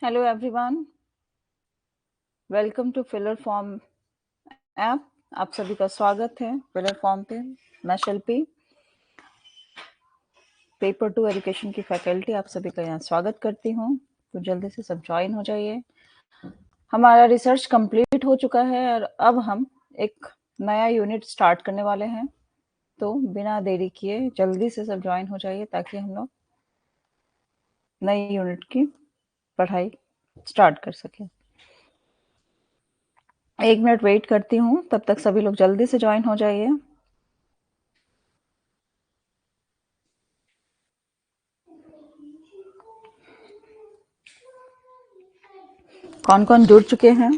Hello everyone, welcome to filler form app. आप सभी का स्वागत है फिलर फॉर्म पे। मैं शिल्पी, पेपर 2 एजुकेशन की फैकल्टी, आप सभी का यहाँ स्वागत करती हूँ। तो जल्दी से सब ज्वाइन हो जाइए। हमारा रिसर्च कंप्लीट हो चुका है और अब हम एक नया यूनिट स्टार्ट करने वाले हैं। तो बिना देरी किए जल्दी से सब ज्वाइन हो जाइए ताकि हम लोग नई यूनिट की पढ़ाई स्टार्ट कर सकें। 1 मिनट वेट करती हूँ, तब तक सभी लोग जल्दी से ज्वाइन हो जाइए। कौन कौन जुड़ चुके हैं?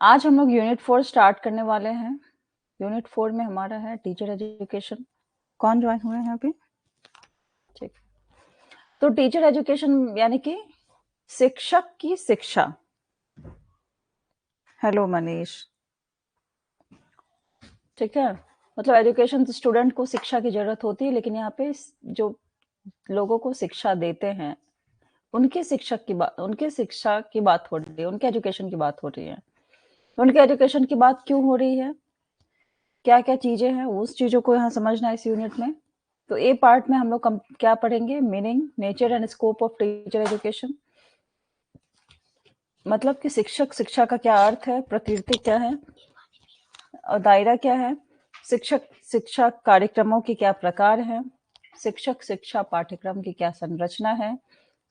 आज हम लोग यूनिट 4 स्टार्ट करने वाले हैं। यूनिट 4 में हमारा है टीचर एजुकेशन। कौन ज्वाइन हुए हैं अभी? ठीक। तो टीचर एजुकेशन यानी कि शिक्षक की शिक्षा। हेलो मनीष। ठीक है, मतलब एजुकेशन तो स्टूडेंट को शिक्षा की जरूरत होती है, लेकिन यहाँ पे जो लोगों को शिक्षा देते हैं उनके उनके शिक्षा की बात हो रही है, उनके एजुकेशन की बात हो रही है। उनके एजुकेशन की बात क्यों हो रही है, क्या क्या चीजें हैं, उस चीजों को यहाँ समझना है इस यूनिट में। तो ए पार्ट में हम लोग क्या पढ़ेंगे? Meaning, nature and scope of teacher education. मतलब कि शिक्षा का क्या अर्थ है, प्रकृति क्या है और दायरा क्या है, शिक्षा कार्यक्रमों के क्या प्रकार हैं, शिक्षक शिक्षा पाठ्यक्रम की क्या संरचना है,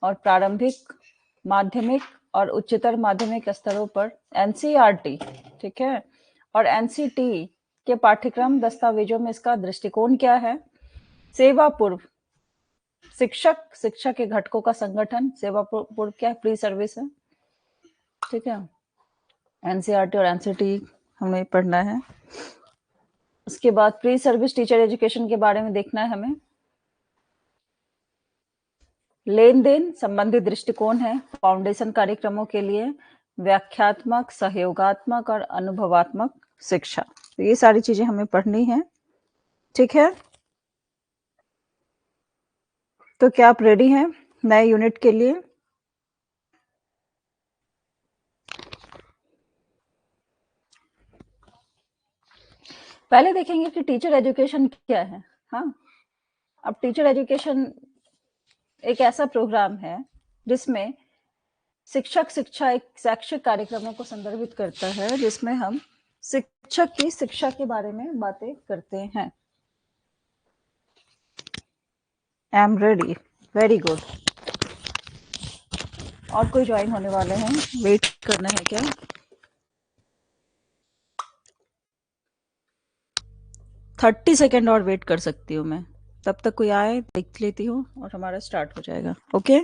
और प्रारंभिक, माध्यमिक और उच्चतर माध्यमिक स्तरों पर एनसीईआरटी, ठीक है, और एनसीटी के पाठ्यक्रम दस्तावेजों में इसका दृष्टिकोण क्या है। सेवा पूर्व, शिक्षक शिक्षा के घटकों का संगठन। सेवा पूर्व क्या है? प्री सर्विस है, ठीक है। एनसीईआरटी और एनसीटी हमें पढ़ना है। उसके बाद प्री सर्विस टीचर एजुकेशन के बारे में देखना है हमें। लेन देन संबंधी दृष्टिकोण है फाउंडेशन कार्यक्रमों के लिए, व्याख्यात्मक, सहयोगात्मक और अनुभवात्मक शिक्षा। तो ये सारी चीजें हमें पढ़नी है, ठीक है। तो क्या आप रेडी हैं नए यूनिट के लिए? पहले देखेंगे कि टीचर एजुकेशन क्या है। हाँ, अब टीचर एजुकेशन एक ऐसा प्रोग्राम है जिसमें शिक्षक शिक्षा एक शैक्षिक कार्यक्रमों को संदर्भित करता है, जिसमें हम शिक्षक की शिक्षा के बारे में बातें करते हैं। I am ready, very good. और कोई ज्वाइन होने वाले हैं? वेट करना है क्या? थर्टी सेकेंड और वेट कर सकती हूँ मैं, तब तक कोई आए देख लेती हूँ और हमारा स्टार्ट हो जाएगा। ओके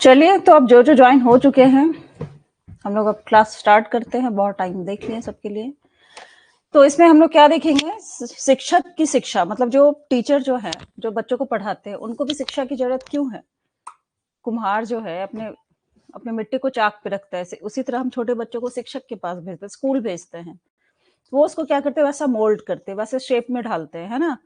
चलिए, तो अब जो जो ज्वाइन हो चुके हैं हम लोग अब क्लास स्टार्ट करते हैं। बहुत टाइम देख लिए सबके लिए। तो इसमें हम लोग क्या देखेंगे? शिक्षक की शिक्षा, मतलब जो टीचर जो है, जो बच्चों को पढ़ाते हैं, उनको भी शिक्षा की जरूरत क्यों है। कुम्हार जो है अपने अपने मिट्टी को चाक पे रखता है, उसी तरह हम छोटे बच्चों को शिक्षक के पास भेजते हैं, स्कूल भेजते हैं। वो उसको क्या करते हैं, वैसा मोल्ड करते हैं, वैसे शेप में ढालते हैं, है ना।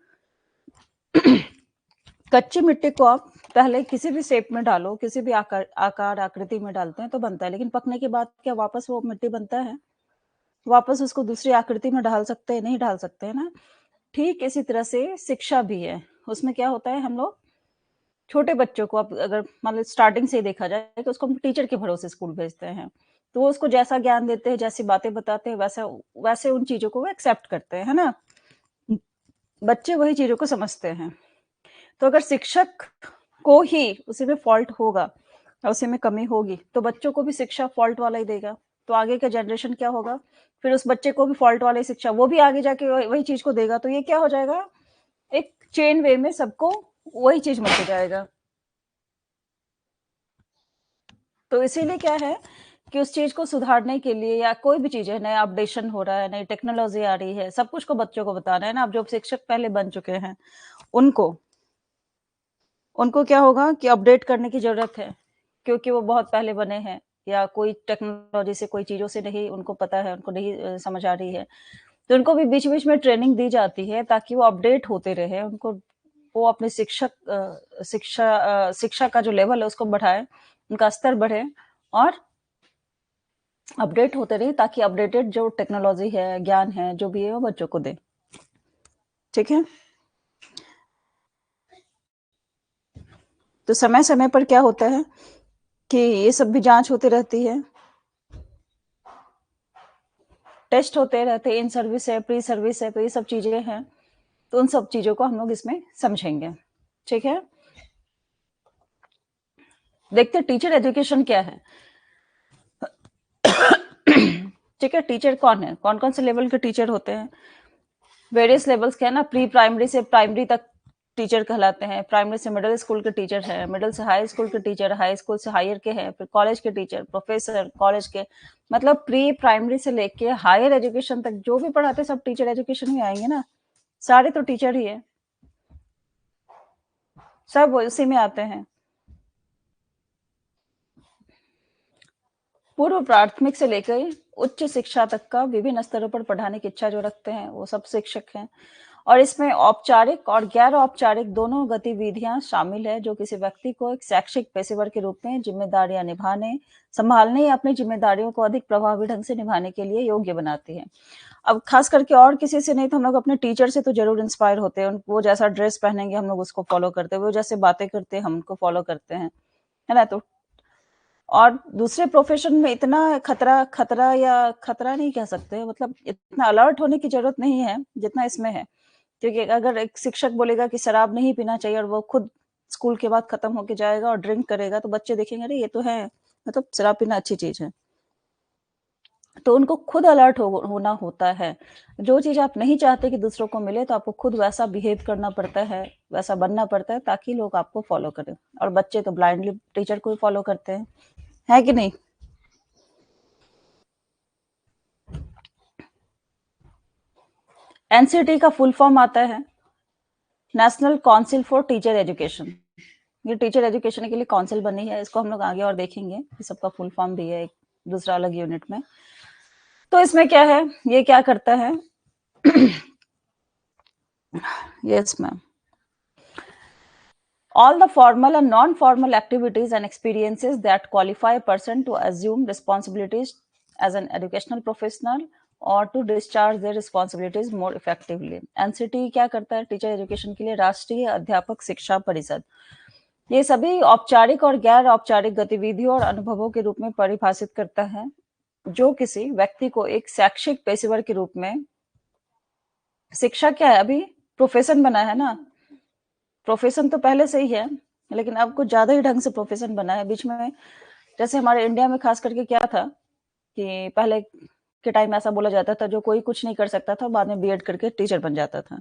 कच्ची मिट्टी को आप पहले किसी भी शेप में डालो, किसी भी आकार आकृति में डालते हैं तो बनता है, लेकिन पकने के बाद क्या वापस वो मिट्टी बनता है? वापस उसको दूसरी आकृति में ढाल सकते हैं? नहीं ढाल सकते, है ना। ठीक इसी तरह से शिक्षा भी है। उसमें क्या होता है, हम लोग छोटे बच्चों को, अब अगर मतलब स्टार्टिंग से ही देखा जाए तो उसको हम टीचर के भरोसे स्कूल भेजते हैं, तो वो उसको जैसा ज्ञान देते हैं, जैसी बातें बताते हैं, वैसा वैसे उन चीजों को वो एक्सेप्ट करते हैं, है ना। बच्चे वही चीजों को समझते हैं। तो अगर शिक्षक को ही उसी में फॉल्ट होगा, उसी में कमी होगी, तो बच्चों को भी शिक्षा फॉल्ट वाला ही देगा। तो आगे का जनरेशन क्या होगा, फिर उस बच्चे को भी फॉल्ट वाली शिक्षा, वो भी आगे जाके वही चीज को देगा। तो ये क्या हो जाएगा, एक चेन वे में सबको वही चीज मिलते जाएगा। तो इसीलिए क्या है कि उस चीज को सुधारने के लिए, या कोई भी चीज है, नया अपडेशन हो रहा है, नई टेक्नोलॉजी आ रही है, सब कुछ को बच्चों को बताना है ना। अब जो शिक्षक पहले बन चुके हैं उनको उनको क्या होगा कि अपडेट करने की जरूरत है, क्योंकि वो बहुत पहले बने हैं, या कोई टेक्नोलॉजी से, कोई चीजों से नहीं उनको पता है, उनको नहीं समझ आ रही है। तो उनको भी बीच बीच में ट्रेनिंग दी जाती है ताकि वो अपडेट होते रहे, उनको वो अपने शिक्षा का जो लेवल है उसको बढ़ाए, उनका स्तर बढ़े, और अपडेट होते रहे, ताकि अपडेटेड जो टेक्नोलॉजी है, ज्ञान है, जो भी है, वो बच्चों को दे। ठीक है। तो समय समय पर क्या होता है कि ये सब भी जांच होती रहती है, टेस्ट होते रहते हैं, इन सर्विस है, प्री सर्विस है, तो ये सब चीजें हैं। तो उन सब चीजों को हम लोग इसमें समझेंगे। ठीक है। देखते टीचर एजुकेशन क्या है। ठीक है, टीचर कौन है, कौन कौन से लेवल के टीचर होते हैं। वेरियस लेवल्स के है ना, प्री प्राइमरी से प्राइमरी तक टीचर कहलाते हैं, प्राइमरी से मिडिल स्कूल के टीचर है, मिडिल से हाई स्कूल के टीचर, हाई स्कूल से हायर के हैं, फिर कॉलेज के टीचर, प्रोफेसर कॉलेज के। मतलब प्री प्राइमरी से लेके हायर एजुकेशन तक जो भी पढ़ाते सब टीचर एजुकेशन में आएंगे ना, सारे तो टीचर ही है, सब उसी में आते हैं। पूर्व प्राथमिक से लेकर उच्च शिक्षा तक का विभिन्न स्तरों पर पढ़ाने की इच्छा जो रखते हैं वो सब शिक्षक हैं। और इसमें औपचारिक और गैर औपचारिक दोनों गतिविधियां शामिल है, जो किसी व्यक्ति को एक शैक्षिक पेशेवर के रूप में जिम्मेदारियां निभाने, संभालने या अपनी जिम्मेदारियों को अधिक प्रभावी ढंग से निभाने के लिए योग्य बनाती है। अब खास करके और किसी से नहीं तो हम लोग अपने टीचर से तो जरूर इंस्पायर होते हैं। वो जैसा ड्रेस पहनेंगे हम लोग उसको फॉलो करते हैं, वो जैसे बातें करते हैं हम उनको फॉलो करते हैं, है ना। तो और दूसरे प्रोफेशन में इतना खतरा खतरा या खतरा नहीं कह सकते, मतलब इतना अलर्ट होने की जरूरत नहीं है जितना इसमें है। क्योंकि अगर एक शिक्षक बोलेगा कि शराब नहीं पीना चाहिए और वो खुद स्कूल के बाद खत्म होके जाएगा और ड्रिंक करेगा, तो बच्चे देखेंगे अरे ये तो है, मतलब शराब पीना अच्छी चीज है। तो उनको खुद अलर्ट होना होता है। जो चीज आप नहीं चाहते कि दूसरों को मिले, तो आपको खुद वैसा बिहेव करना पड़ता है, वैसा बनना पड़ता है, ताकि लोग आपको फॉलो करें। और बच्चे तो ब्लाइंडली टीचर को ही फॉलो करते हैं, है कि नहीं। एनसीटी का फुल फॉर्म आता है national council for teacher education. ये टीचर एजुकेशन के लिए काउंसिल बनी है, इसको हम लोग आगे और देखेंगे, ये सबका फुल फॉर्म भी है एक दूसरा अलग यूनिट में। तो इसमें क्या है, ये क्या करता है। Yes ma'am. All the formal and non-formal activities and experiences that qualify a person to assume responsibilities as an educational professional or to discharge their responsibilities more effectively. NCT क्या करता है टीचर एजुकेशन के लिए, राष्ट्रीय अध्यापक शिक्षा परिषद। ये सभी औपचारिक और गैर औपचारिक गतिविधियों और अनुभवों के रूप में परिभाषित करता है, जो किसी व्यक्ति को एक शैक्षिक पेशेवर के रूप में, शिक्षा क्या है, अभी प्रोफेशन बना है ना, प्रोफेशन तो पहले से ही है, लेकिन अब कुछ ज्यादा ही ढंग से प्रोफेशन बना है। बीच में जैसे हमारे इंडिया में खास करके क्या था कि पहले के टाइम ऐसा बोला जाता था जो कोई कुछ नहीं कर सकता था बाद में बीएड करके टीचर बन जाता था।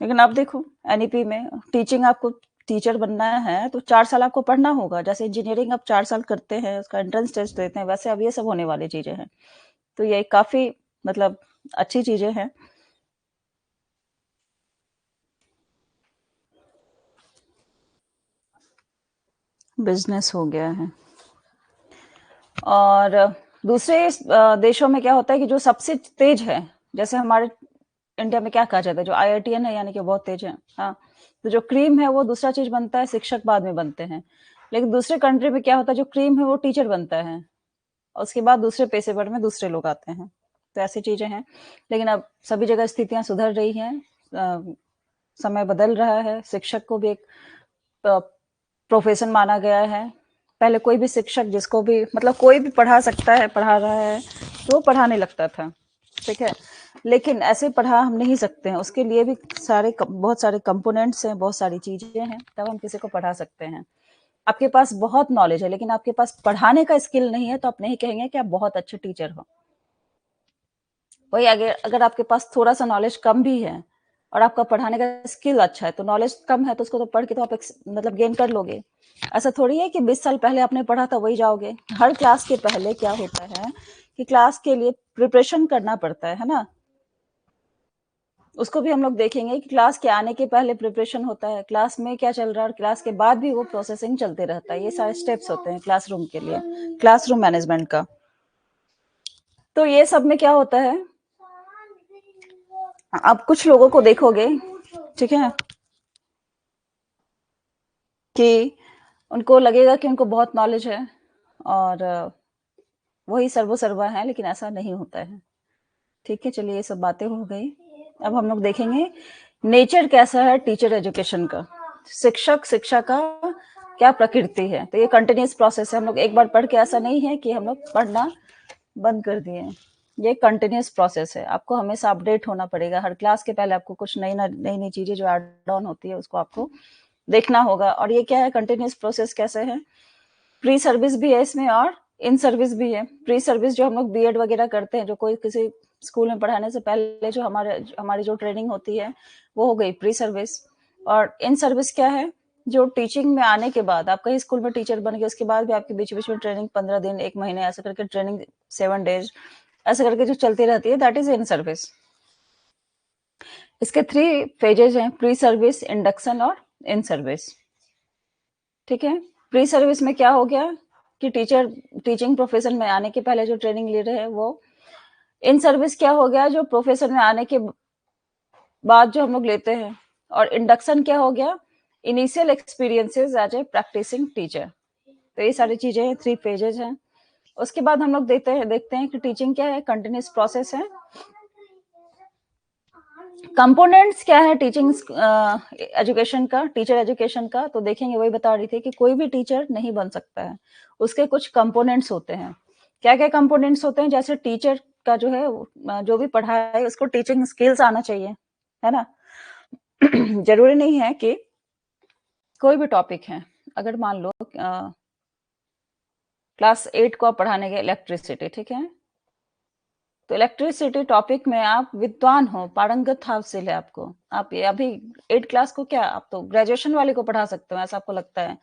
लेकिन अब देखो एनईपी में टीचिंग, आपको टीचर बनना है तो 4 साल आपको पढ़ना होगा। जैसे इंजीनियरिंग अब 4 साल करते हैं, उसका एंट्रेंस टेस्ट देते हैं, वैसे अब ये सब होने वाली चीजें हैं। तो ये काफी मतलब अच्छी चीजें हैं। बिजनेस हो गया है। और दूसरे देशों में क्या होता है कि जो सबसे तेज है जैसे हमारे इंडिया में क्या कहा जाता है, जो IITian है यानी कि बहुत तेज है, हाँ, तो जो क्रीम है वो दूसरा चीज बनता है, शिक्षक बाद में बनते हैं। लेकिन दूसरे कंट्री में क्या होता है, जो क्रीम है वो टीचर बनता है, और उसके बाद दूसरे पेशेवर में दूसरे लोग आते हैं। तो ऐसी चीजें हैं, लेकिन अब सभी जगह स्थितियां सुधर रही हैं, समय बदल रहा है, शिक्षक को भी एक प्रोफेशन माना गया है। पहले कोई भी शिक्षक जिसको भी मतलब कोई भी पढ़ा सकता है, पढ़ा रहा है तो वो पढ़ाने लगता था, ठीक है। लेकिन ऐसे पढ़ा हम नहीं सकते हैं, उसके लिए भी बहुत सारे कंपोनेंट्स हैं, बहुत सारी चीजें हैं, तब हम किसी को पढ़ा सकते हैं। आपके पास बहुत नॉलेज है लेकिन आपके पास पढ़ाने का स्किल नहीं है, तो आप नहीं कहेंगे कि आप बहुत अच्छे टीचर हो। वही अगर अगर आपके पास थोड़ा सा नॉलेज कम भी है और आपका पढ़ाने का स्किल अच्छा है, तो नॉलेज कम है तो उसको तो पढ़ के तो आप मतलब गेन कर लोगे। ऐसा थोड़ी है कि 20 साल पहले आपने पढ़ा था वही जाओगे। हर क्लास के पहले क्या होता है कि क्लास के लिए प्रिपरेशन करना पड़ता है ना। उसको भी हम लोग देखेंगे कि क्लास के आने के पहले प्रिपरेशन होता है, क्लास में क्या चल रहा है, और क्लास के बाद भी वो प्रोसेसिंग चलते रहता है। ये सारे स्टेप्स होते हैं क्लासरूम के लिए, क्लासरूम मैनेजमेंट का। तो ये सब में क्या होता है, आप कुछ लोगों को देखोगे, ठीक है, कि उनको लगेगा कि उनको बहुत नॉलेज है और वही सर्वो सर्वा है, लेकिन ऐसा नहीं होता है। ठीक है, चलिए ये सब बातें हो गई। अब हम लोग देखेंगे नेचर कैसा है टीचर एजुकेशन का, शिक्षक शिक्षा का क्या प्रकृति है। तो ये कंटिन्यूस प्रोसेस है, हम लोग एक बार पढ़ के ऐसा नहीं है कि हम लोग पढ़ना बंद कर दिए। ये कंटिन्यूस प्रोसेस है, आपको हमेशा अपडेट होना पड़ेगा। हर क्लास के पहले आपको कुछ नई नई चीजें जो ऐड ऑन होती है उसको आपको देखना होगा। और ये क्या है, कंटिन्यूस प्रोसेस कैसे है, प्री सर्विस भी है इसमें और इन सर्विस भी है। प्री सर्विस जो हम लोग बीएड वगैरह करते हैं, जो कोई किसी स्कूल में पढ़ाने से पहले जो हमारी जो ट्रेनिंग होती है वो हो गई प्री सर्विस। और इन सर्विस क्या है, जो टीचिंग में आने के बाद आप कहीं स्कूल में टीचर बन गए, उसके बाद भी आपके बीच बीच में ट्रेनिंग 15 दिन 1 महीने ऐसे करके ट्रेनिंग 7 डेज ऐसे करके जो चलती रहती है, दैट इज इन सर्विस। इसके 3 फेजेज हैं, प्री सर्विस, इंडक्शन और इन सर्विस। ठीक है, प्री सर्विस में क्या हो गया कि टीचर टीचिंग प्रोफेशन में आने के पहले जो ट्रेनिंग ले रहे हैं वो। इन सर्विस क्या हो गया, जो प्रोफेशन में आने के बाद जो हम लोग लेते हैं। और इंडक्शन क्या हो गया, initial experiences as a practising teacher. तो ये सारी चीजें हैं, 3 पेजेज हैं। उसके बाद हम लोग देखते हैं कि टीचिंग क्या है, कंटिन्यूस प्रोसेस है। कंपोनेंट्स क्या है टीचिंग एजुकेशन का, टीचर एजुकेशन का, तो देखेंगे, वही बता रही थी कि कोई भी टीचर नहीं बन सकता है, उसके कुछ कंपोनेंट्स होते हैं। क्या क्या कंपोनेंट्स होते हैं, जैसे टीचर का जो है जो भी पढ़ाए उसको टीचिंग स्किल्स आना चाहिए, है ना। जरूरी नहीं है कि कोई भी टॉपिक है, अगर मान लो क्लास 8 को आप पढ़ाने गए इलेक्ट्रिसिटी, ठीक है, तो इलेक्ट्रिसिटी टॉपिक में आप विद्वान हो, पारंगत हासिल है आपको, आप ये अभी 8 क्लास को क्या, आप तो ग्रेजुएशन वाले को पढ़ा सकते हो, ऐसा आपको लगता है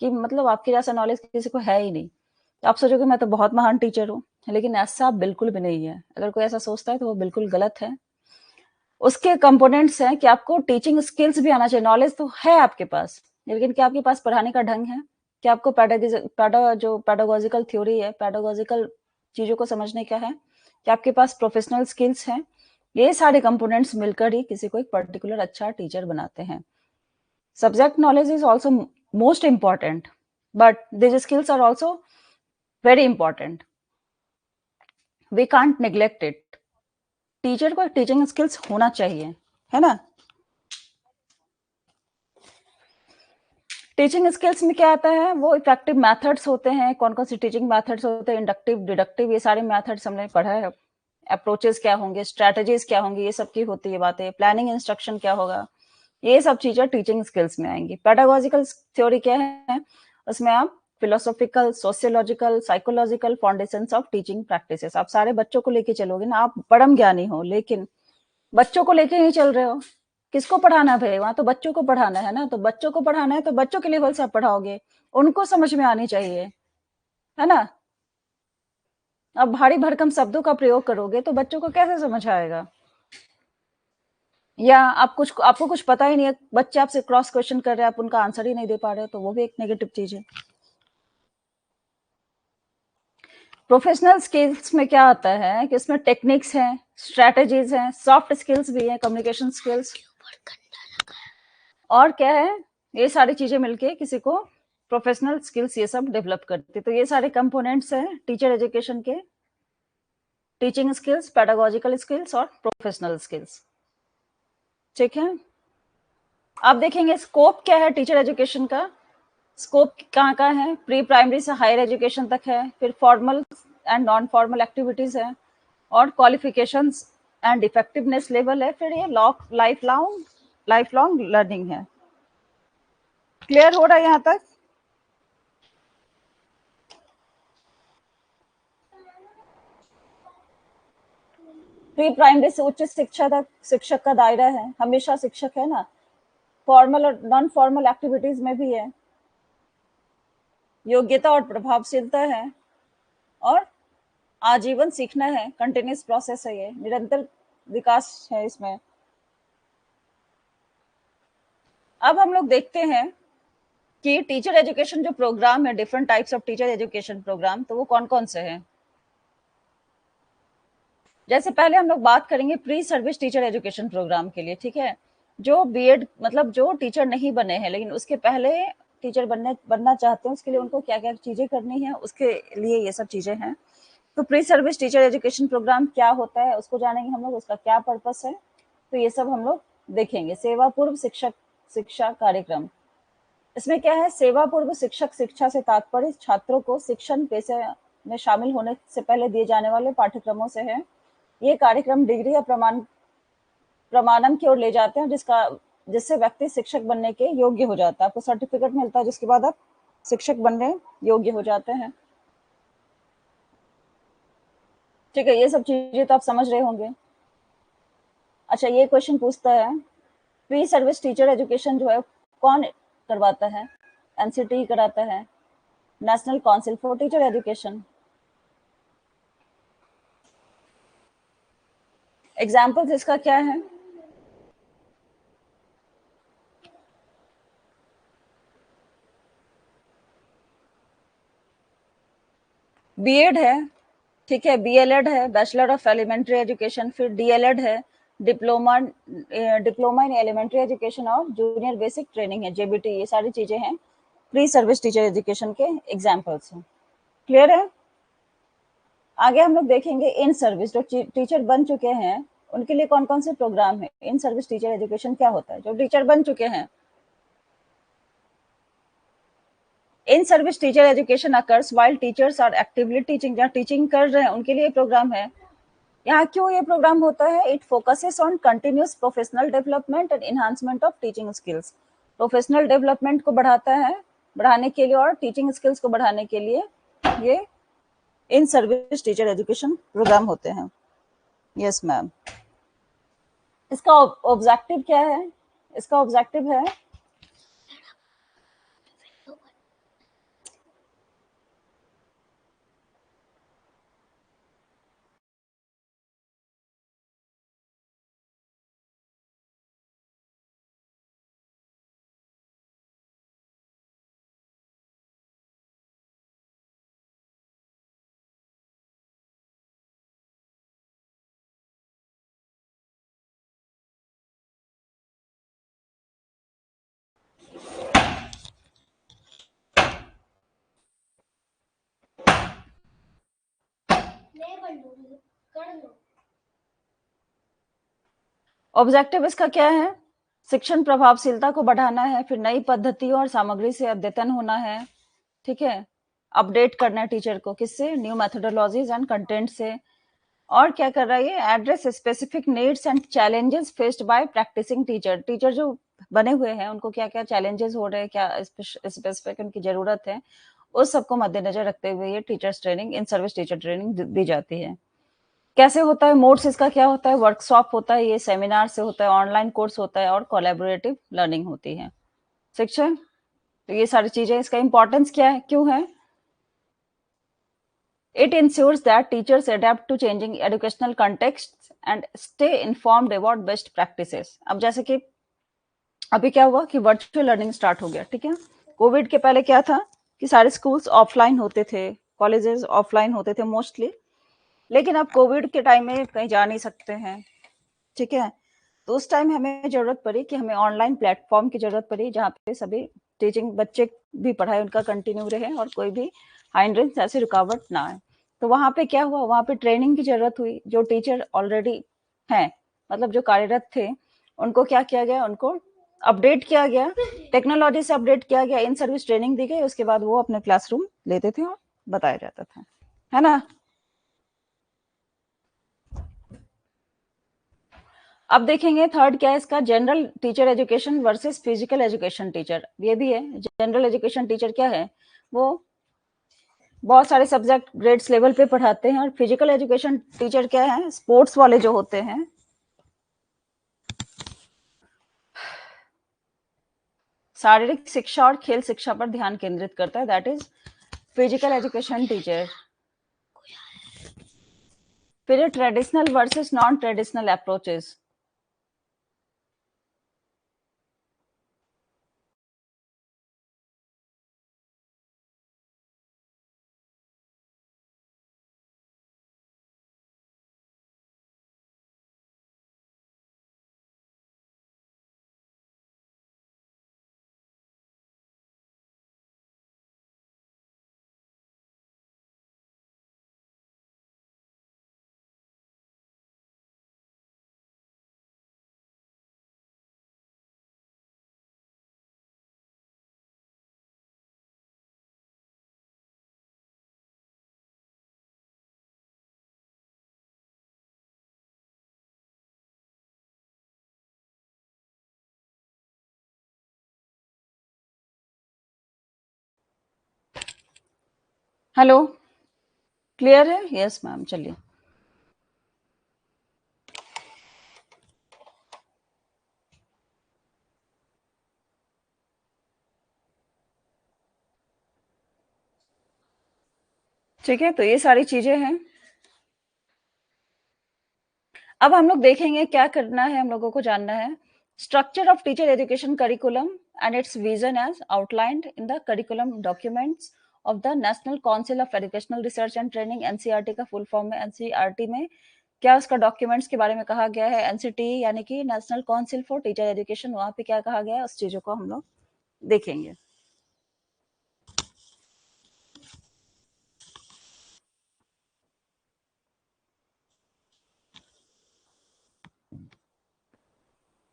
कि मतलब आपके जैसा नॉलेज किसी को है ही नहीं, तो आप सोचोगे मैं तो बहुत महान टीचर हूँ, लेकिन ऐसा बिल्कुल भी नहीं है। अगर कोई ऐसा सोचता है तो वो बिल्कुल गलत है। उसके कंपोनेंट्स हैं कि आपको टीचिंग स्किल्स भी आना चाहिए, नॉलेज तो है आपके पास, लेकिन क्या आपके पास पढ़ाने का ढंग है, क्या आपको जो पैडागोजिकल थ्योरी है, पैडागोजिकल चीजों को समझने का है, क्या आपके पास प्रोफेशनल स्किल्स हैं। ये सारे कंपोनेंट्स मिलकर ही किसी को एक पर्टिकुलर अच्छा टीचर बनाते हैं। Subject knowledge is also most important, but this skills are also very important, we can't neglect it. Teacher को टीचिंग स्किल्स होना चाहिए, है ना। टीचिंग स्किल्स में क्या आता है, वो इफेक्टिव मेथड्स होते हैं, कौन कौन सी टीचिंग मेथड्स होते हैं, इंडक्टिव डिडक्टिव, ये सारे मेथड्स हमने पढ़ा है। अप्रोचेस क्या होंगे, स्ट्रेटजीज क्या होंगी, ये सब की होती है बातें। प्लानिंग इंस्ट्रक्शन क्या होगा, ये सब चीजें टीचिंग स्किल्स में आएंगी। पेडागोजिकल थ्योरी क्या है, उसमें आप philosophical, sociological, psychological foundations of teaching practices, आप सारे बच्चों को लेके चलोगे ना, आप परम ज्ञानी हो, लेकिन बच्चों को लेके नहीं चल रहे हो। किसको पढ़ाना है भाई, वहां तो बच्चों को पढ़ाना है ना, तो बच्चों को पढ़ाना है तो बच्चों के लेवल से आप पढ़ाओगे, उनको समझ में आनी चाहिए, है ना। अब भारी भरकम शब्दों का प्रयोग करोगे तो बच्चों को कैसे समझ आएगा। या आपको कुछ पता ही नहीं है, बच्चे आपसे क्रॉस क्वेश्चन कर रहे हैं, आप उनका आंसर ही नहीं दे पा रहे हो, तो वो भी एक नेगेटिव चीज है। प्रोफेशनल स्किल्स में क्या आता है कि इसमें टेक्निक्स हैं, स्ट्रेटजीज हैं, सॉफ्ट स्किल्स भी हैं, कम्युनिकेशन स्किल्स, और क्या है, ये सारी चीजें मिलके किसी को प्रोफेशनल स्किल्स ये सब डेवलप करती है। तो ये सारे कंपोनेंट्स हैं टीचर एजुकेशन के, टीचिंग स्किल्स, पेडागोजिकल स्किल्स और प्रोफेशनल स्किल्स। ठीक है, आप देखेंगे स्कोप क्या है टीचर एजुकेशन का। स्कोप कहाँ कहाँ है, प्री प्राइमरी से हायर एजुकेशन तक है, फिर formal and non formal activities है, और क्वालिफिकेशंस एंड इफेक्टिवनेस लेवल है, फिर ये लाइफ लॉन्ग लर्निंग है। क्लियर हो रहा है यहाँ तक? प्री प्राइमरी से उच्च शिक्षा तक शिक्षक का दायरा है, हमेशा शिक्षक है ना। फॉर्मल और नॉन फॉर्मल एक्टिविटीज में भी है, योग्यता और प्रभावशीलता है, और आजीवन सीखना है, कंटिन्यूस प्रोसेस है, ये निरंतर विकास है इसमें। अब हम लोग देखते हैं कि टीचर एजुकेशन जो प्रोग्राम है, different types of teacher education programme, तो वो कौन कौन से हैं। जैसे पहले हम लोग बात करेंगे pre service teacher education programme के लिए, ठीक है। जो बीएड मतलब जो टीचर नहीं बने हैं लेकिन उसके पहले टीचर बनना चाहते हैं, उसके लिए उनको क्या क्या चीजें करनी है, उसके लिए ये सब चीजें हैं। तो pre service teacher education programme क्या होता है उसको जानेंगे हम लोग, उसका क्या पर्पस है, तो ये सब हम लोग देखेंगे। सेवा पूर्व शिक्षा कार्यक्रम, इसमें क्या है, सेवा पूर्व शिक्षा से तात्पर्य छात्रों को शिक्षण पेशे में शामिल होने से पहले दिए जाने वाले पाठ्यक्रमों से है। ये कार्यक्रम डिग्री या प्रमाणन की ओर ले जाते हैं, जिससे व्यक्ति शिक्षक बनने के योग्य हो जाता है। आपको सर्टिफिकेट मिलता है जिसके बाद आप शिक्षक बनने योग्य हो जाते हैं। ठीक है, ये सब चीजें तो आप समझ रहे होंगे। अच्छा, ये क्वेश्चन पूछता है प्री सर्विस टीचर एजुकेशन जो है कौन करवाता है। एनसीटी कराता है, national council for teacher education. Examples इसका क्या है, बीएड है, ठीक है, बीएलएड है, बैचलर ऑफ एलिमेंट्री एजुकेशन, फिर डीएलएड है, डिप्लोमा इन एलिमेंट्री एजुकेशन, और जूनियर बेसिक ट्रेनिंग है, जेबीटी। ये सारी चीजें हैं प्री सर्विस टीचर एजुकेशन के एग्जाम्पल्स हैं। क्लियर है? आगे हम लोग देखेंगे इन सर्विस, जो टीचर बन चुके हैं उनके लिए कौन कौन से प्रोग्राम है। इन सर्विस टीचर एजुकेशन क्या होता है, जो टीचर बन चुके हैं। In service teacher education occurs while teachers are actively teaching, जहाँ टीचिंग कर रहे हैं उनके लिए प्रोग्राम है। यहाँ क्यों ये प्रोग्राम होता है, it focuses on continuous professional development and enhancement of teaching skills. Professional development को बढ़ाता है, बढ़ाने के लिए, और टीचिंग स्किल्स को बढ़ाने के लिए ये in service teacher education programme होते हैं। Yes ma'am. इसका ऑब्जेक्टिव क्या है, इसका ऑब्जेक्टिव है ऑब्जेक्टिव इसका क्या है, शिक्षण प्रभावशीलता को बढ़ाना है, फिर नई पद्धतियों और सामग्री से अद्यतन होना है, ठीक है, अपडेट करना है टीचर को, किससे, न्यू मेथोडोलॉजीज एंड कंटेंट से। और क्या कर रहा है ये, address specific needs and challenges faced by practising teacher. Teacher जो बने हुए हैं उनको क्या क्या चैलेंजेस हो रहे हैं, क्या स्पेसिफिक उनकी जरूरत है, उस सबको मद्देनजर रखते हुए ये teachers training, in service teacher training दी जाती है। कैसे होता है, मोड्स इसका क्या होता है, वर्कशॉप होता है, ये सेमिनार से होता है, ऑनलाइन कोर्स होता है, और कोलैबोरेटिव लर्निंग होती है। शिक्षण, तो ये सारी चीजें, इसका इंपॉर्टेंस क्या है, क्यों है। It ensures that teachers adapt to changing educational contexts and stay informed about best practices. अब जैसे कि अभी क्या हुआ कि वर्चुअल लर्निंग स्टार्ट हो गया, ठीक है। कोविड के पहले क्या था कि सारे स्कूल्स ऑफलाइन होते थे, कॉलेजेस ऑफलाइन होते थे मोस्टली, लेकिन अब कोविड के टाइम में कहीं जा नहीं सकते हैं, ठीक है। तो उस टाइम हमें जरूरत पड़ी कि हमें ऑनलाइन प्लेटफॉर्म की जरूरत पड़ी जहाँ पे सभी टीचिंग बच्चे भी पढ़ाई उनका कंटिन्यू रहे और कोई भी हाइंड्रेंस ऐसी रुकावट ना आए। तो वहाँ पे क्या हुआ, वहाँ पे ट्रेनिंग की जरूरत हुई। जो टीचर ऑलरेडी हैं, मतलब जो कार्यरत थे, उनको क्या किया गया, उनको अपडेट किया गया, टेक्नोलॉजी से अपडेट किया गया, इन सर्विस ट्रेनिंग दी गई। उसके बाद वो अपने क्लासरूम लेते थे और बताया जाता था, है ना। अब देखेंगे थर्ड क्या है इसका, general teacher education versus physical education teacher. ये भी है, जनरल एजुकेशन टीचर क्या है, वो बहुत सारे सब्जेक्ट ग्रेड्स लेवल पे पढ़ाते हैं। और फिजिकल एजुकेशन टीचर क्या है, स्पोर्ट्स वाले जो होते हैं, शारीरिक शिक्षा और खेल शिक्षा पर ध्यान केंद्रित करता है, that is physical education teacher. फिर traditional versus non traditional approaches. Hello, clear है? यस मैम, चलिए। ठीक है, तो ये सारी चीजें हैं। अब हम लोग देखेंगे क्या करना है, हम लोगों को जानना है structure of teacher education curriculum and its vision as outlined in the curriculum documents of the national council of educational research and training, NCERT का फुल फॉर्म है। एनसीईआरटी में क्या उसका डॉक्यूमेंट्स के बारे में कहा गया है, एनसीटी यानी कि national council for teacher education, वहां पे क्या कहा गया है, उस चीजों को हम लोग देखेंगे।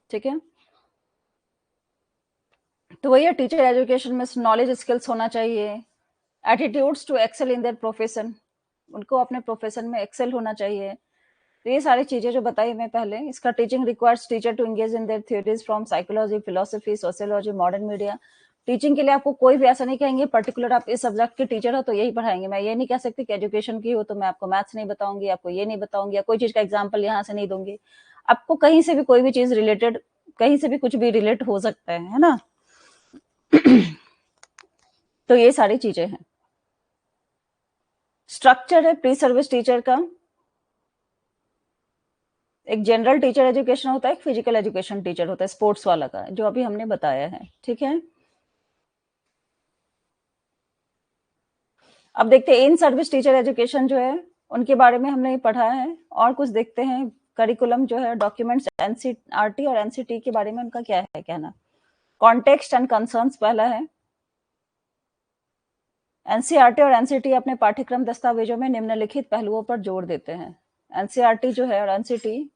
ठीक है, तो वही है, टीचर एजुकेशन में नॉलेज स्किल्स होना चाहिए, attitudes to excel in their profession, उनको अपने प्रोफेशन में एक्सेल होना चाहिए। तो ये सारी चीजें जो बताई मैं पहले, इसका teaching requires teacher to engage in their theories from psychology, philosophy, sociology, modern media. Teaching के लिए आपको कोई भी ऐसा नहीं कहेंगे पर्टिकुलर आप इस सब्जेक्ट के टीचर हो तो यही पढ़ाएंगे। मैं ये नहीं कह सकती कि एजुकेशन की हो तो मैं आपको मैथ्स नहीं बताऊंगी, आपको ये नहीं बताऊंगी, या कोई चीज का एग्जाम्पल यहाँ से नहीं दूंगी। आपको कहीं से भी कोई भी चीज रिलेटेड, कहीं से भी कुछ भी रिलेट हो सकता है ना। तो ये सारी चीजें हैं। स्ट्रक्चर है प्री सर्विस टीचर का, एक जनरल टीचर एजुकेशन होता है, एक फिजिकल एजुकेशन टीचर होता है स्पोर्ट्स वाला का, जो अभी हमने बताया है, ठीक है। अब देखते हैं इन सर्विस टीचर एजुकेशन जो है उनके बारे में हमने पढ़ा है, और कुछ देखते हैं करिकुलम जो है, डॉक्यूमेंट्स एनसीईआरटी और एनसीटी के बारे में उनका क्या है कहना। कॉन्टेक्स्ट एंड कंसर्न्स पहला है, एनसीईआरटी और एनसीटी अपने पाठ्यक्रम दस्तावेजों में निम्नलिखित पहलुओं पर जोर देते हैं। एनसीईआरटी जो है और एनसीटी,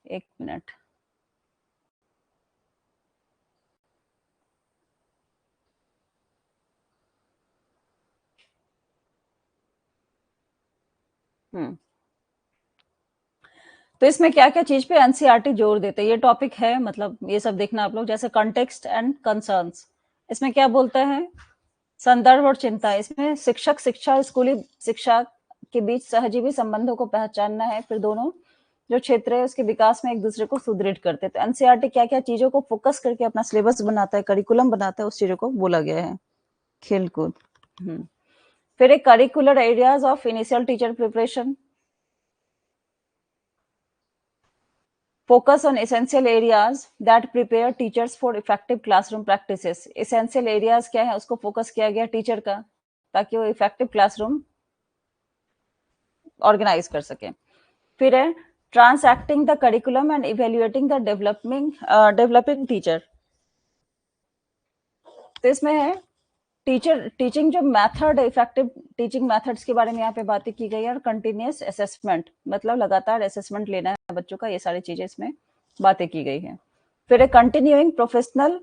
एक मिनट, तो इसमें क्या क्या चीज पे एनसीईआरटी जोर देते हैं, ये टॉपिक है, मतलब ये सब देखना आप लोग। जैसे कॉन्टेक्स्ट एंड कंसर्न्स, इसमें क्या बोलता है, संदर्भ और चिंता। इसमें शिक्षक शिक्षा और स्कूली शिक्षा के बीच सहजीवी संबंधों को पहचानना है, फिर दोनों जो क्षेत्र है उसके विकास में एक दूसरे को सुदृढ़ करते हैं। तो एनसीईआरटी क्या क्या चीजों को फोकस करके अपना सिलेबस बनाता है, करिकुलम बनाता है, उस चीजों को बोला गया है। खेलकूद, फिर एक curricular areas of initial teacher preparation, focus on essential areas that prepare teachers for effective classroom practices। essential areas क्या है, उसको फोकस किया गया टीचर का, ताकि वो इफेक्टिव क्लासरूम ऑर्गेनाइज कर सके। फिर है transacting the curriculum and evaluating the developing teacher. तो इसमें है टीचिंग जो मेथड, इफेक्टिव टीचिंग मेथड्स के बारे में यहाँ पे बातें की गई है, और कंटिन्यूस असेसमेंट, मतलब लगातार असेसमेंट लेना है बच्चों का, ये सारी चीजें इसमें बातें की गई हैं। फिर है continuing professional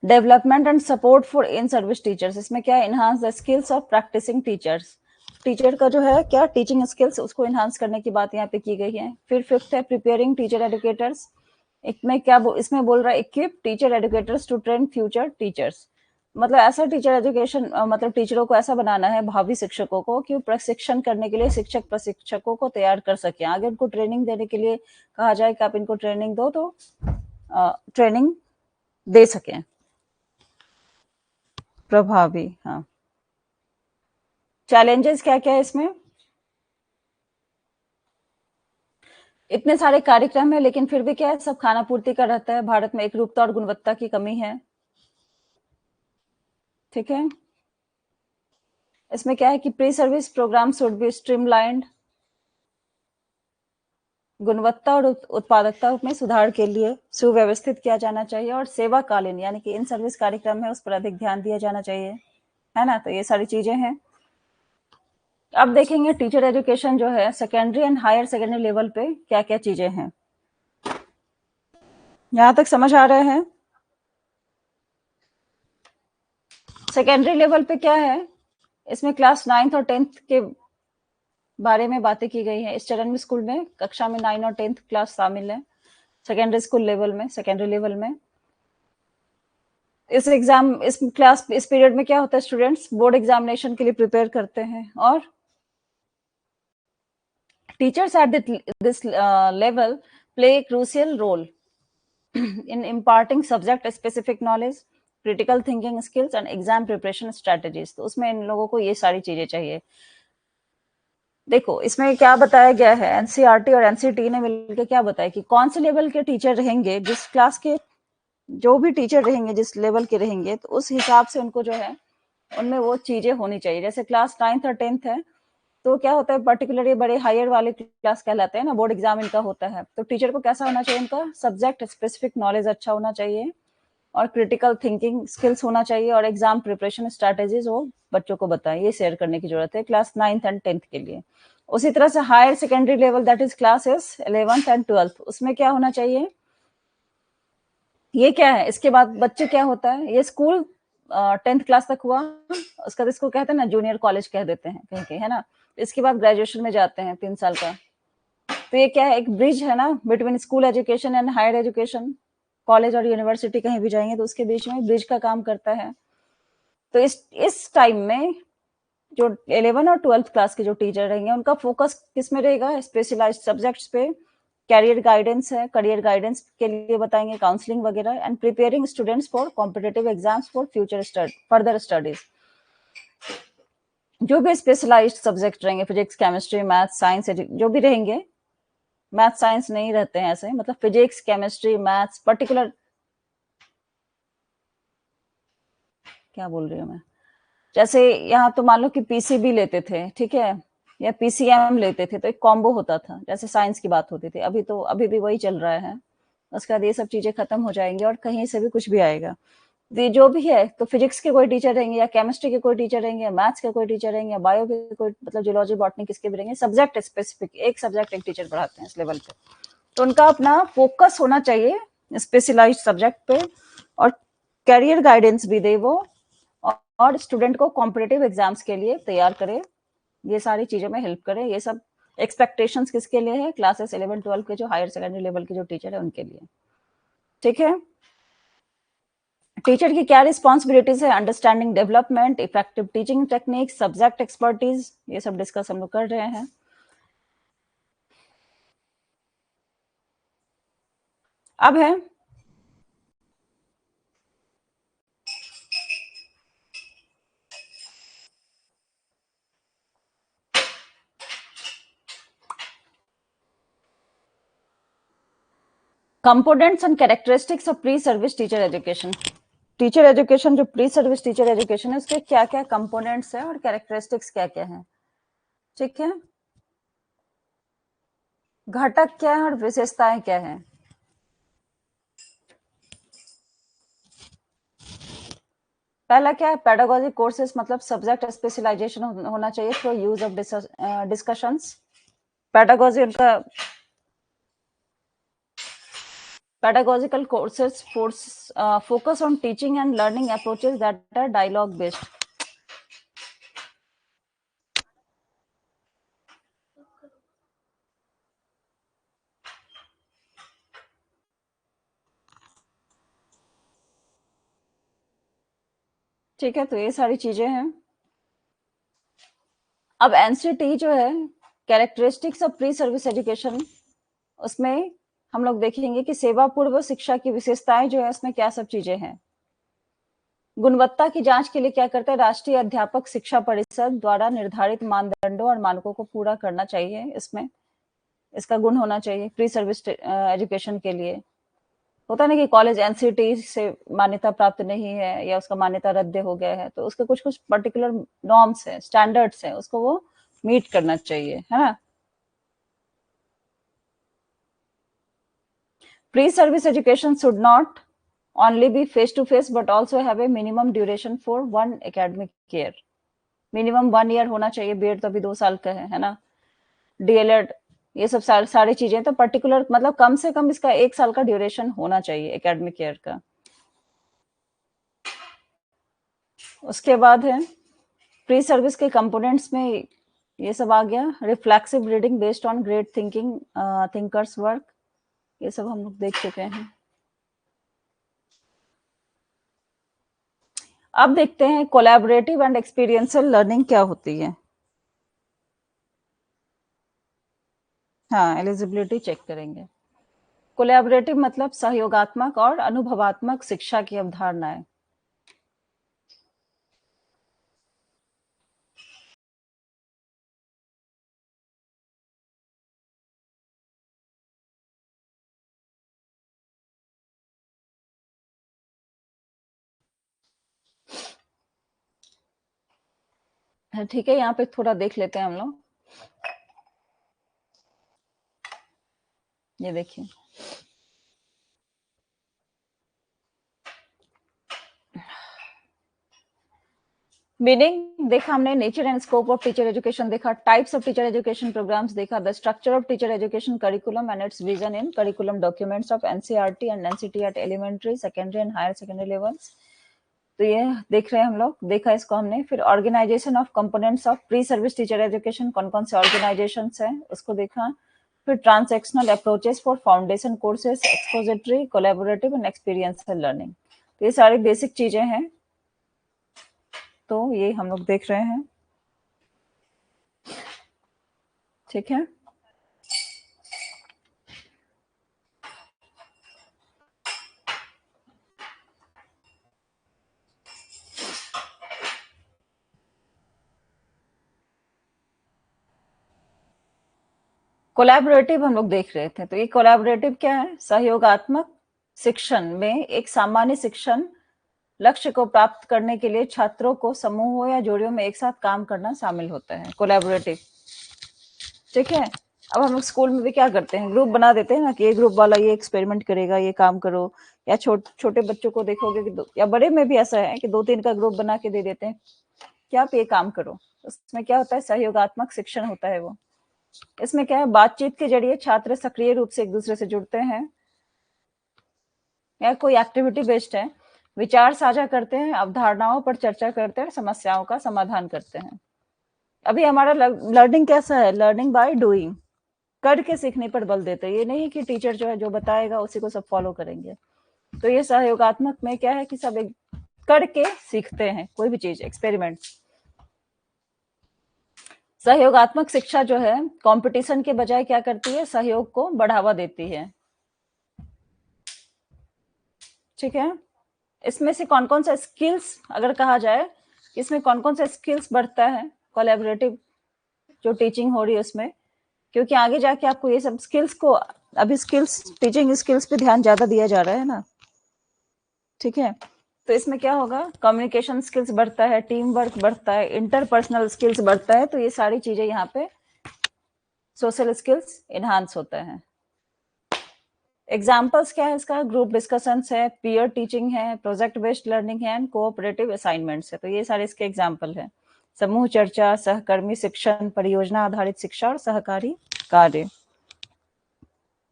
development and support for in service teachers. इसमें क्या है, enhance the skills of practising teachers. Teacher का जो है क्या टीचिंग स्किल्स, उसको इनहांस करने की बात यहाँ पे की गई है। फिर फिफ्थ है प्रिपेयरिंग टीचर एडुकेटर्स। इसमें क्या इसमें बोल रहा है equip teacher educators to train future teachers. मतलब ऐसा टीचर एजुकेशन, मतलब टीचरों को ऐसा बनाना है, भावी शिक्षकों को, कि प्रशिक्षण करने के लिए शिक्षक प्रशिक्षकों को तैयार कर सके। आगे उनको ट्रेनिंग देने के लिए कहा जाए कि आप इनको ट्रेनिंग दो, तो ट्रेनिंग दे सकें प्रभावी। हाँ, चैलेंजेस क्या क्या है इसमें, इतने सारे कार्यक्रम है लेकिन फिर भी क्या है, सब खाना पूर्ति का रहता है। भारत में एक रूपता और गुणवत्ता की कमी है। ठीक है, इसमें क्या है कि pre service programme should be streamlined, गुणवत्ता और उत्पादकता में सुधार के लिए सुव्यवस्थित किया जाना चाहिए, और सेवाकालीन यानी कि इन सर्विस कार्यक्रम है उस पर अधिक ध्यान दिया जाना चाहिए, है ना। तो ये सारी चीजें हैं। अब देखेंगे टीचर एजुकेशन जो है secondary and higher secondary level पे क्या क्या चीजें हैं। यहां तक समझ आ रहे हैं। सेकेंडरी लेवल पे क्या है, इसमें क्लास 9th और 10th के बारे में बातें की गई हैं। इस चरण में स्कूल में कक्षा में 9 और 10th क्लास शामिल है सेकेंडरी स्कूल लेवल में, सेकेंडरी लेवल में। इस क्लास इस पीरियड में क्या होता है, स्टूडेंट्स बोर्ड एग्जामिनेशन के लिए प्रिपेयर करते हैं, और teachers at this level play crucial role in imparting subject specific knowledge, critical thinking skills and exam preparation strategies। तो उसमें इन लोगों को ये सारी चीजें चाहिए। देखो इसमें क्या बताया गया है, एनसीईआरटी और एनसीटी ने मिलकर क्या बताया कि कौन से लेवल के टीचर रहेंगे, जिस क्लास के जो भी टीचर रहेंगे जिस लेवल के रहेंगे, तो उस हिसाब से उनको जो है उनमें वो चीजें होनी चाहिए। जैसे क्लास 9th और 10th है तो क्या होता है, पर्टिकुलरली बड़े हायर वाले क्लास कहलाते हैं ना, बोर्ड एग्जाम इनका होता है। तो टीचर को कैसा होना चाहिए, उनका सब्जेक्ट स्पेसिफिक नॉलेज अच्छा होना चाहिए, और क्रिटिकल थिंकिंग स्किल्स होना चाहिए, और एग्जाम प्रिपरेशन स्ट्रेटेजीज वो बच्चों को बताएं। ये शेयर करने की जरूरत है क्लास 9th एंड 10th के लिए। उसी तरह से higher secondary level that is classes 11th and 12th, उसमें क्या होना चाहिए, ये क्या है, इसके बाद बच्चे क्या होता है, ये स्कूल 10th क्लास तक हुआ, उसका बाद इसको कहते हैं ना जूनियर कॉलेज कह देते हैं कहीं कहीं, है ना। इसके बाद ग्रेजुएशन में जाते हैं 3 साल का। तो ये क्या है, एक ब्रिज है ना between school education and higher education. College और यूनिवर्सिटी कहीं भी जाएंगे तो उसके बीच में ब्रिज का काम करता है। तो इस टाइम में जो 11 और 12th क्लास के जो टीचर रहेंगे उनका फोकस किस में रहेगा, स्पेशलाइज्ड सब्जेक्ट्स पे। कैरियर गाइडेंस है, करियर गाइडेंस के लिए बताएंगे, काउंसलिंग वगैरह, and preparing students for competitive exams for future further studies. जो भी स्पेशलाइज्ड सब्जेक्ट रहेंगे, फिजिक्स केमिस्ट्री मैथ साइंस जो भी रहेंगे, मैथ साइंस नहीं रहते हैं ऐसे, मतलब फिजिक्स केमिस्ट्री मैथ्स पर्टिकुलर, क्या बोल रही हूँ मैं, जैसे यहाँ तो मान लो कि पीसीबी लेते थे, ठीक है, या पीसीएम लेते थे, तो एक कॉम्बो होता था, जैसे साइंस की बात होती थी। अभी भी वही चल रहा है। उसके बाद ये सब चीजें खत्म हो जाएंगी और कहीं से भी कुछ भी आएगा। ये जो भी है, तो फिजिक्स के कोई टीचर रहेंगे, या केमिस्ट्री के कोई टीचर रहेंगे, या मैथ्स के कोई टीचर रहेंगे, या बायो के कोई, मतलब जियोलॉजी बॉटनी किसके भी रहेंगे, सब्जेक्ट स्पेसिफिक एक सब्जेक्ट एक टीचर पढ़ाते हैं इस लेवल पे। तो उनका अपना फोकस होना चाहिए स्पेशलाइज्ड सब्जेक्ट पे, और कैरियर गाइडेंस भी दे वो, और स्टूडेंट को कॉम्पिटेटिव एग्जाम्स के लिए तैयार करे, ये सारी चीजों में हेल्प करे। ये सब एक्सपेक्टेशंस किसके लिए है, क्लासेस 11-12 के जो हायर सेकेंडरी लेवल के जो टीचर है उनके लिए। ठीक है, टीचर की क्या रिस्पॉन्सिबिलिटीज है, understanding development, effective teaching technique, subject expertise, ये सब डिस्कस हम लोग कर रहे हैं। अब है components and characteristics of pre service teacher education. Teacher education, जो प्री सर्विस टीचर एजुकेशन है, उसके क्या क्या कंपोनेंट्स है और कैरेक्टरिस्टिक्स क्या क्या है, ठीक है, घटक क्या है और विशेषताएं क्या है। पहला क्या है, पेडागोजी कोर्सेज, मतलब सब्जेक्ट स्पेशलाइजेशन होना चाहिए through use of discussions. Pedagogy उनका pedagogical courses focus on teaching and learning approaches that are dialogue based. ठीक है, तो ये सारी चीजें हैं। अब एनसीटी जो है, characteristics of pre service education, उसमें हम लोग देखेंगे कि सेवा पूर्व शिक्षा की विशेषताएं जो है, उसमें क्या सब चीजें हैं। गुणवत्ता की जांच के लिए क्या करते हैं, राष्ट्रीय अध्यापक शिक्षा परिषद द्वारा निर्धारित मानदंडों और मानकों को पूरा करना चाहिए। इसमें इसका गुण होना चाहिए प्री सर्विस एजुकेशन के लिए। होता नहीं कि कॉलेज एनसीटी से मान्यता प्राप्त नहीं है या उसका मान्यता रद्द हो गया है, तो उसके कुछ कुछ पर्टिकुलर नॉर्म्स है, स्टैंडर्ड्स है, उसको वो मीट करना चाहिए, है ना। Pre service education should not only be face to face but also have a minimum duration for 1 academic year. Minimum 1 year होना चाहिए। बीएड तो अभी 2 साल का है ना। डीएलएड, ये सब सारी चीजें, तो पर्टिकुलर मतलब कम से कम इसका 1 साल का ड्यूरेशन होना चाहिए एकेडमिक ईयर का। उसके बाद है प्री सर्विस के कंपोनेंट्स में ये सब आ गया। Reflexive reading based on great thinking, thinkers work, ये सब हम लोग देख चुके हैं। अब देखते हैं कोलैबोरेटिव एंड एक्सपीरियंशियल लर्निंग क्या होती है। हाँ, एलिजिबिलिटी चेक करेंगे। कोलैबोरेटिव मतलब सहयोगात्मक और अनुभवात्मक शिक्षा की अवधारणा है। ठीक है, यहाँ पे थोड़ा देख लेते हैं हम लोग। ये देखिए, मीनिंग देखा हमने, nature and scope of teacher education देखा, types of teacher education programmes देखा, the structure of teacher education curriculum and its vision in curriculum documents of NCERT and NCT at elementary, secondary and higher secondary levels. तो ये देख रहे हैं हम लोग, देखा इसको हमने। फिर organisation of components of pre service teacher education, कौन कौन से ऑर्गेनाइजेशन है उसको देखा। फिर transactional approaches for foundation courses, expository, collaborative and experiential learning. तो ये सारी बेसिक चीजें हैं, तो ये हम लोग देख रहे हैं, ठीक है। कोलैबोरेटिव हम लोग देख रहे थे, तो ये कोलैबोरेटिव क्या है, सहयोगात्मक शिक्षण में एक सामान्य शिक्षण लक्ष्य को प्राप्त करने के लिए छात्रों को समूहों या जोड़ियों में एक साथ काम करना शामिल होता है, कोलैबोरेटिव, ठीक है। अब हम लोग स्कूल में भी क्या करते हैं, ग्रुप बना देते हैं ना, कि ये ग्रुप वाला ये एक्सपेरिमेंट करेगा, ये काम करो। या छोटे बच्चों को देखोगे कि या बड़े में भी ऐसा है कि 2-3 का ग्रुप बना के दे देते हैं कि आप ये काम करो। उसमें क्या होता है, सहयोगात्मक शिक्षण होता है वो। इसमें क्या है, बातचीत के जरिए छात्र सक्रिय रूप से एक दूसरे से जुड़ते हैं, या कोई एक्टिविटी बेस्ड है, विचार साझा करते हैं, अवधारणाओं पर चर्चा करते हैं, समस्याओं का समाधान करते हैं। अभी हमारा लर्निंग कैसा है, लर्निंग बाय डूइंग, करके सीखने पर बल देते हैं। ये नहीं कि टीचर जो है जो बताएगा उसी को सब फॉलो करेंगे। तो ये सहयोगात्मक में क्या है कि सब एक करके सीखते हैं कोई भी चीज, एक्सपेरिमेंट। सहयोगात्मक शिक्षा जो है कंपटीशन के बजाय क्या करती है, सहयोग को बढ़ावा देती है, ठीक है। इसमें से कौन कौन सा स्किल्स, अगर कहा जाए इसमें कौन कौन सा स्किल्स बढ़ता है कोलैबोरेटिव जो टीचिंग हो रही है उसमें, क्योंकि आगे जाके आपको ये सब स्किल्स को, अभी स्किल्स, टीचिंग स्किल्स पे ध्यान ज्यादा दिया जा रहा है ना, ठीक है। तो इसमें क्या होगा, कम्युनिकेशन स्किल्स बढ़ता है, टीम वर्क बढ़ता है, इंटरपर्सनल स्किल्स बढ़ता है। तो ये सारी चीजें यहाँ पे सोशल स्किल्स इनहांस होता है। एग्जाम्पल्स क्या है इसका, ग्रुप डिस्कशंस है, पीयर टीचिंग है, प्रोजेक्ट बेस्ड लर्निंग है एंड कोऑपरेटिव असाइनमेंट्स है। तो ये सारे इसके एग्जाम्पल है। समूह चर्चा, सहकर्मी शिक्षण, परियोजना आधारित शिक्षा और सहकारी कार्य।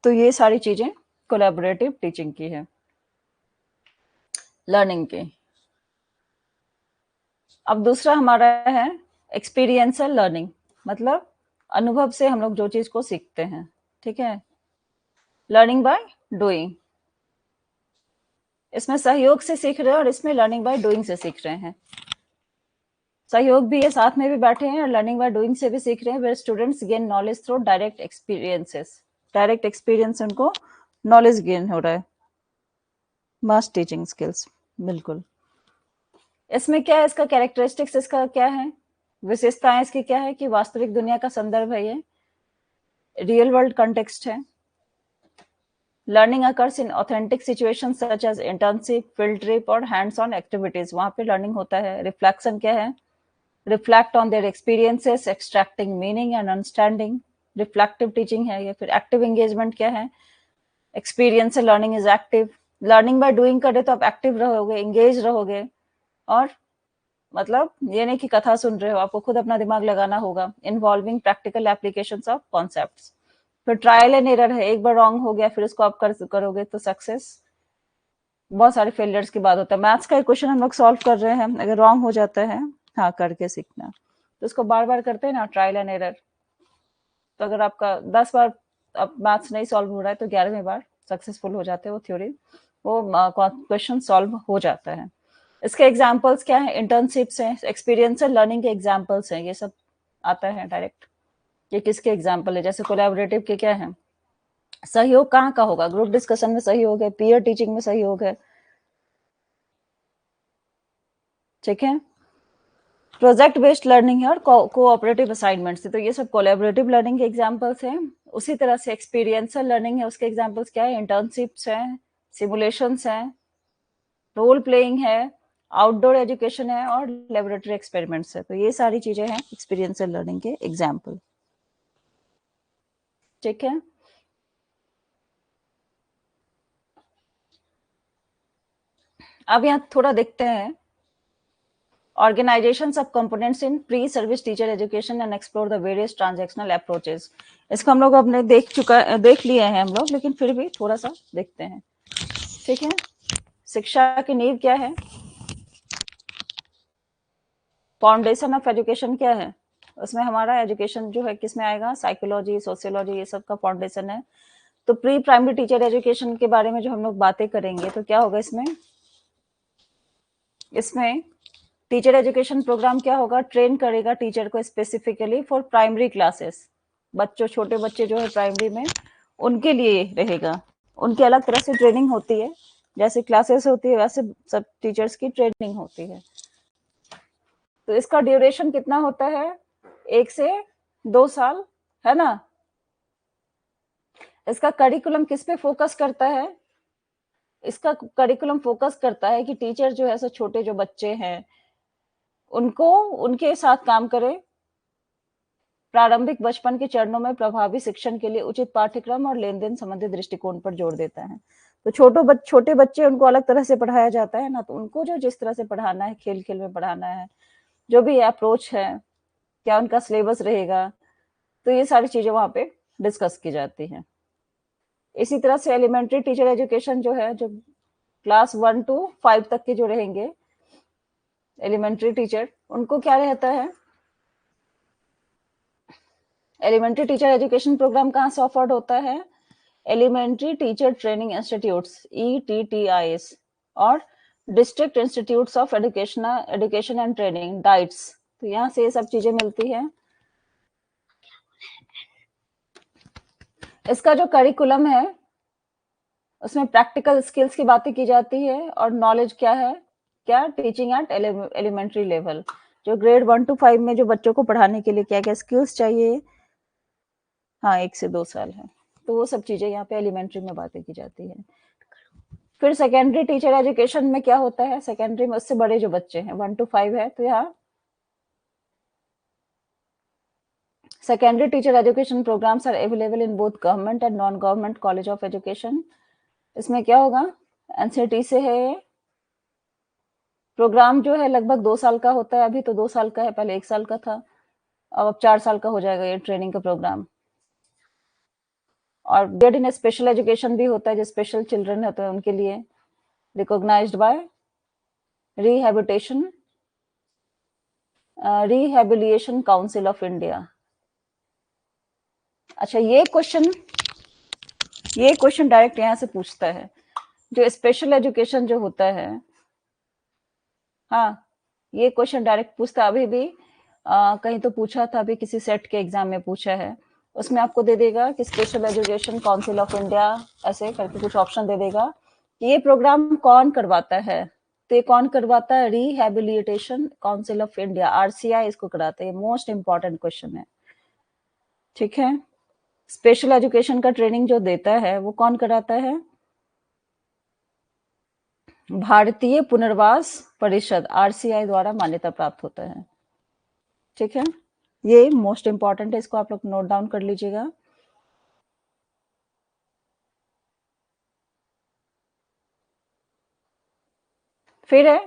तो ये सारी चीजें कोलैबोरेटिव टीचिंग की है, लर्निंग की। अब दूसरा हमारा है एक्सपीरियंशियल लर्निंग, मतलब अनुभव से हम लोग जो चीज को सीखते हैं। ठीक है, लर्निंग बाय डूइंग, इसमें सहयोग से सीख रहे हैं और इसमें लर्निंग बाय डूइंग से सीख रहे हैं। सहयोग भी है, साथ में भी बैठे हैं, और लर्निंग बाय डूइंग से भी सीख रहे हैं, where students gain knowledge through direct experiences. Direct experience उनको नॉलेज गेन हो रहा है, मास टीचिंग स्किल्स। बिल्कुल। इसमें क्या है, इसका कैरेक्टरिस्टिक्स इसका क्या है, विशेषताएं इसकी क्या है कि वास्तविक दुनिया का संदर्भ है, ये रियल वर्ल्ड कंटेक्स्ट है, learning occurs in authentic situations such as internship, field trip और हैंड्स ऑन एक्टिविटीज, वहां पे लर्निंग होता है। रिफ्लेक्शन क्या है, reflect on their experiences, extracting meaning and understanding, reflective teaching है। या फिर एक्टिव एंगेजमेंट क्या है, एक्सपीरियंस से learning is active, learning by doing करे तो आप एक्टिव रहोगे, एंगेज रहोगे, और मतलब ये नहीं कि कथा सुन रहे हो, आपको खुद अपना दिमाग लगाना होगा। Involving practical applications of concepts. फिर ट्रायल एंड एरर है, एक बार रॉन्ग हो गया फिर उसको आप करोगे तो सक्सेस। बहुत सारे फेलियर्स के बाद होता है। मैथ्स का एक क्वेश्चन हम लोग सॉल्व कर रहे हैं, अगर रॉन्ग हो जाता है, हाँ करके सीखना, तो उसको बार बार करते हैं ना, ट्रायल एंड एरर। तो अगर आपका 10 बार अब मैथ्स नहीं सॉल्व हो रहा है तो 11वें बार सक्सेसफुल हो जाते हैं वो थ्योरी, वो क्वेश्चन सॉल्व हो जाता है। इसके एग्जाम्पल्स क्या है, इंटर्नशिप्स हैं, एक्सपीरियंशियल लर्निंग के एग्जाम्पल्स हैं, ये सब आता है डायरेक्ट। ये किसके एग्जाम्पल है, जैसे कोलैबोरेटिव के क्या है, सहयोग कहाँ का होगा, ग्रुप डिस्कशन में सहयोग है, पीयर टीचिंग में सहयोग है। ठीक है, प्रोजेक्ट बेस्ड लर्निंग है और कोऑपरेटिव असाइनमेंट्स है। तो ये सब कोलैबोरेटिव लर्निंग के एग्जांपल्स हैं। उसी तरह से एक्सपीरियंशियल लर्निंग है, उसके एग्जांपल्स क्या है, इंटर्नशिप्स हैं, सिमुलेशंस हैं, रोल प्लेइंग है, आउटडोर एजुकेशन है और लेबोरेटरी एक्सपेरिमेंट्स है। तो ये सारी चीजें हैं एक्सपीरियंशियल लर्निंग के एग्जाम्पल। ठीक है, अब यहाँ थोड़ा देखते हैं organizations of components in pre-service teacher education and explore the various transactional approaches। इसको हम लोग अपने देख लिए हैं हम लोग, लेकिन फिर भी थोड़ा सा देखते हैं। ठीक है, शिक्षा की नींव क्या है, फाउंडेशन ऑफ एजुकेशन क्या है, उसमें हमारा एजुकेशन जो है किसमें आएगा, साइकोलॉजी, सोशियोलॉजी, ये सब का फाउंडेशन है। तो प्री प्राइमरी टीचर एजुकेशन के बारे में जो हम लोग बातें करेंगे तो क्या होगा इसमें, इसमें टीचर एजुकेशन प्रोग्राम क्या होगा, ट्रेन करेगा टीचर को स्पेसिफिकली फॉर प्राइमरी क्लासेस, बच्चों, छोटे बच्चे जो है प्राइमरी में, उनके लिए रहेगा। उनकी अलग तरह से ट्रेनिंग होती है, जैसे क्लासेस होती है वैसे सब टीचर्स की ट्रेनिंग होती है। तो इसका ड्यूरेशन कितना होता है, 1 से 2 साल, है ना। इसका करिकुलम किस पे फोकस करता है, इसका करिकुलम फोकस करता है कि टीचर जो है सो छोटे जो बच्चे हैं उनको उनके साथ काम करे, प्रारंभिक बचपन के चरणों में प्रभावी शिक्षण के लिए उचित पाठ्यक्रम और लेन देन संबंधी दृष्टिकोण पर जोर देता है। तो छोटे बच्चे उनको अलग तरह से पढ़ाया जाता है ना, तो उनको जो जिस तरह से पढ़ाना है, खेल खेल में पढ़ाना है, जो भी अप्रोच है, क्या उनका सिलेबस रहेगा, तो ये सारी चीजें वहां पे डिस्कस की जाती हैं। इसी तरह से एलिमेंट्री टीचर एजुकेशन जो है, जो क्लास 1 to 5 तक के जो रहेंगे एलिमेंट्री टीचर, उनको क्या रहता है, एलिमेंट्री टीचर एजुकेशन प्रोग्राम कहाँ से ऑफर्ड होता है, elementary teacher training institutes, ETTIs, और district institutes of education and training, DIETs. तो यहाँ से ये सब चीजें मिलती है। इसका जो करिकुलम है उसमें प्रैक्टिकल स्किल्स की बातें की जाती है, और नॉलेज क्या है, क्या टीचिंग एट एलिमेंट्री लेवल, जो ग्रेड 1 to 5 में जो बच्चों को पढ़ाने के लिए क्या क्या स्किल्स चाहिए, हाँ 1 से 2 साल है। तो वो सब चीजें यहाँ पे एलिमेंट्री में बातें की जाती है। फिर सेकेंडरी टीचर एजुकेशन में क्या होता है, सेकेंडरी में उससे बड़े जो बच्चे हैं 1 to 5 है, तो यहाँ secondary teacher education programs are available in both government and non government college of education. इसमें क्या होगा, एनसीटी से है ये प्रोग्राम, जो है लगभग 2 साल का होता है, अभी तो 2 साल का है, पहले 1 साल का था, अब 4 साल का हो जाएगा ये ट्रेनिंग का प्रोग्राम। और बीएड इन स्पेशल एजुकेशन भी होता है, जो स्पेशल चिल्ड्रन होते हैं उनके लिए, recognised by rehabilitation council of India. अच्छा, ये क्वेश्चन डायरेक्ट यहाँ से पूछता है, जो स्पेशल एजुकेशन जो होता है, हाँ ये क्वेश्चन डायरेक्ट पूछता है, अभी भी कहीं तो पूछा था, अभी किसी सेट के एग्जाम में पूछा है, उसमें आपको दे देगा कि special education council of India ऐसे करके कुछ ऑप्शन दे देगा, ये प्रोग्राम कौन करवाता है, तो ये कौन करवाता है, rehabilitation council of India, RCI इसको कराता है। मोस्ट इंपॉर्टेंट क्वेश्चन है, ठीक है। स्पेशल एजुकेशन का ट्रेनिंग जो देता है वो कौन कराता है, भारतीय पुनर्वास परिषद, आरसीआई द्वारा मान्यता प्राप्त होता है, ठीक है। ये मोस्ट इंपॉर्टेंट है, इसको आप लोग नोट डाउन कर लीजिएगा। फिर है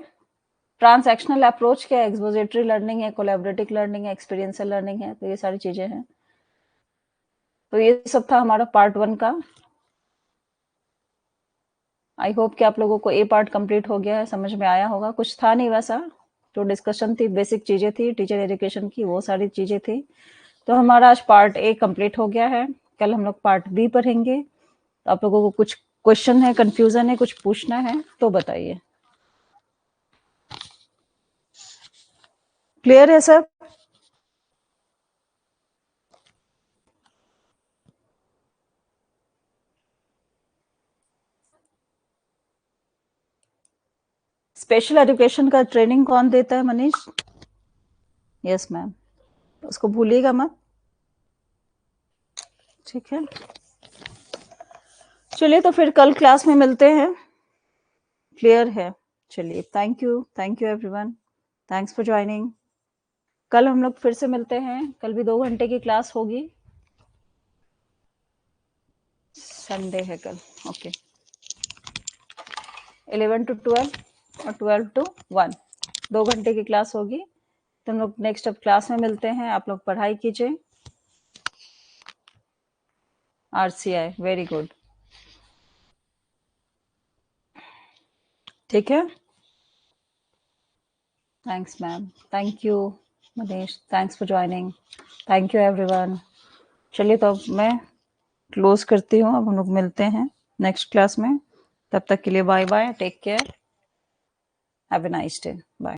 ट्रांसैक्शनल अप्रोच, क्या एक्सपोजिटरी लर्निंग है, कोलैबोरेटिव लर्निंग है, एक्सपीरियंशियल लर्निंग है, तो ये सारी चीजें हैं। तो ये सब था हमारा पार्ट 1 का। आई होप कि आप लोगों को ए पार्ट कंप्लीट हो गया है, समझ में आया होगा। कुछ था नहीं वैसा, जो डिस्कशन थी, बेसिक चीजें थी टीचर एजुकेशन की, वो सारी चीजें थी। तो हमारा आज पार्ट ए कंप्लीट हो गया है, कल हम लोग पार्ट बी पढ़ेंगे। तो आप लोगों को कुछ क्वेश्चन है, कंफ्यूजन है, कुछ पूछना है तो बताइए। क्लियर है सब? स्पेशल एजुकेशन का ट्रेनिंग कौन देता है, मनीष? यस मैम, उसको भूलिएगा मत, ठीक है। चलिए तो फिर कल क्लास में मिलते हैं, क्लियर है? चलिए, thank you everyone, thanks for joining. कल हम लोग फिर से मिलते हैं, कल भी 2 घंटे की क्लास होगी, संडे है कल, ओके। 11 to 12 और 12 to 1, 2 घंटे की क्लास होगी। तो हम लोग नेक्स्ट अब क्लास में मिलते हैं, आप लोग पढ़ाई कीजिए। आरसीआई, वेरी गुड, ठीक है। Thanks ma'am, thank you Manish, thanks for joining, thank you everyone. चलिए तो अब मैं क्लोज करती हूँ, अब हम लोग मिलते हैं नेक्स्ट क्लास में, तब तक के लिए bye bye, take care, have a nice day, bye.